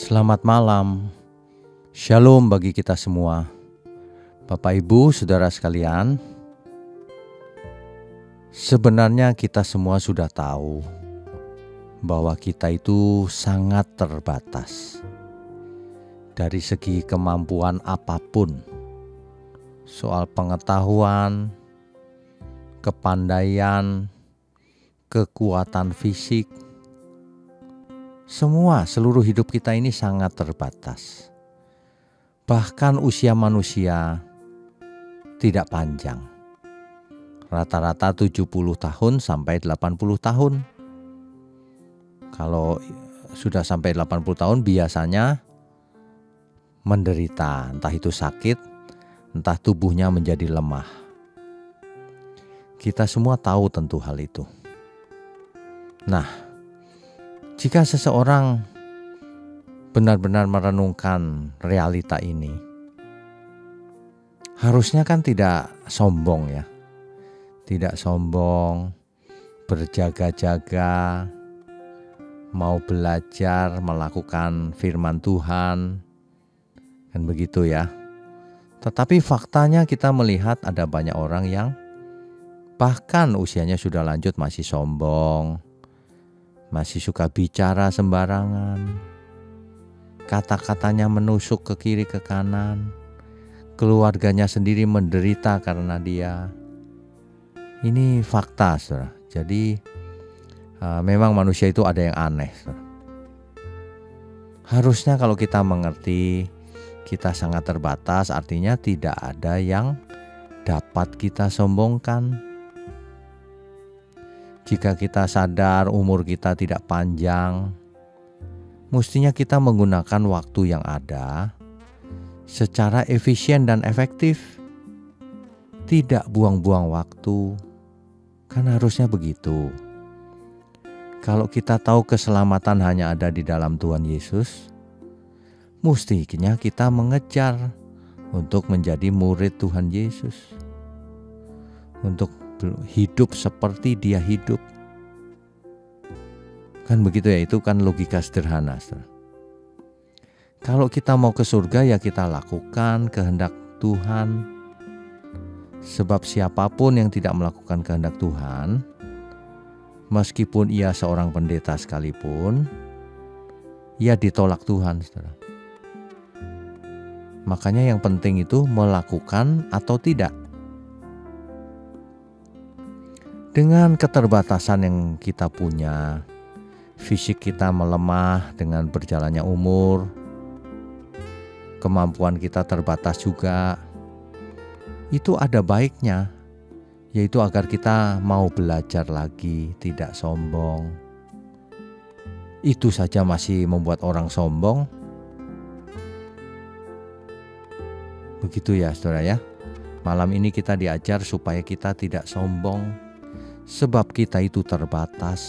Selamat malam, Shalom bagi kita semua. Bapak Ibu, Saudara sekalian, sebenarnya kita semua sudah tahu bahwa kita itu sangat terbatas dari segi kemampuan apapun, soal pengetahuan, kepandaian, kekuatan fisik. Seluruh hidup kita ini sangat terbatas. Bahkan usia manusia tidak panjang. Rata-rata 70 tahun sampai 80 tahun. Kalau sudah sampai 80 tahun biasanya menderita, entah itu sakit, entah tubuhnya menjadi lemah. Kita semua tahu tentu hal itu. Nah, jika seseorang benar-benar merenungkan realita ini, harusnya kan tidak sombong ya. Tidak sombong, berjaga-jaga, mau belajar, melakukan firman Tuhan, kan begitu ya. Tetapi faktanya kita melihat ada banyak orang yang bahkan usianya sudah lanjut masih sombong, masih suka bicara sembarangan, kata-katanya menusuk ke kiri ke kanan, keluarganya sendiri menderita karena dia. Ini fakta, saudara. Jadi memang manusia itu ada yang aneh, saudara. Harusnya kalau kita mengerti kita sangat terbatas, artinya tidak ada yang dapat kita sombongkan. Jika kita sadar umur kita tidak panjang, mestinya kita menggunakan waktu yang ada secara efisien dan efektif. Tidak buang-buang waktu, kan harusnya begitu. Kalau kita tahu keselamatan hanya ada di dalam Tuhan Yesus, mestinya kita mengejar untuk menjadi murid Tuhan Yesus, untuk hidup seperti Dia hidup. Kan begitu ya, itu kan logika sederhana. Kalau kita mau ke surga ya kita lakukan kehendak Tuhan. Sebab siapapun yang tidak melakukan kehendak Tuhan, meskipun ia seorang pendeta sekalipun, ia ditolak Tuhan, saudara. Makanya yang penting itu melakukan atau tidak. Dengan keterbatasan yang kita punya, fisik kita melemah dengan berjalannya umur, kemampuan kita terbatas juga. Itu ada baiknya, yaitu agar kita mau belajar lagi, tidak sombong. Itu saja masih membuat orang sombong. Begitu ya, saudara ya. Malam ini kita diajar supaya kita tidak sombong. Sebab kita itu terbatas.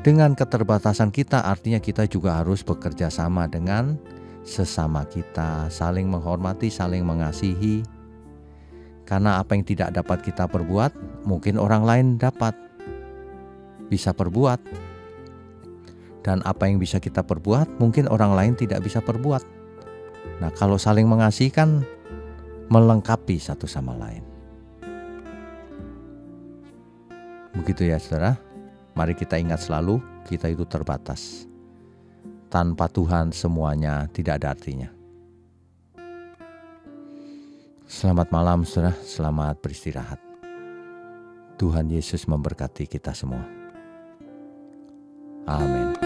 Dengan keterbatasan kita artinya kita juga harus bekerja sama dengan sesama kita, saling menghormati, saling mengasihi. Karena apa yang tidak dapat kita perbuat, mungkin orang lain bisa perbuat. Dan apa yang bisa kita perbuat, mungkin orang lain tidak bisa perbuat. Nah, kalau saling mengasihi kan melengkapi satu sama lain. Begitu ya, saudara. Mari kita ingat selalu, kita itu terbatas. Tanpa Tuhan semuanya tidak ada artinya. Selamat malam, saudara. Selamat beristirahat. Tuhan Yesus memberkati kita semua. Amin.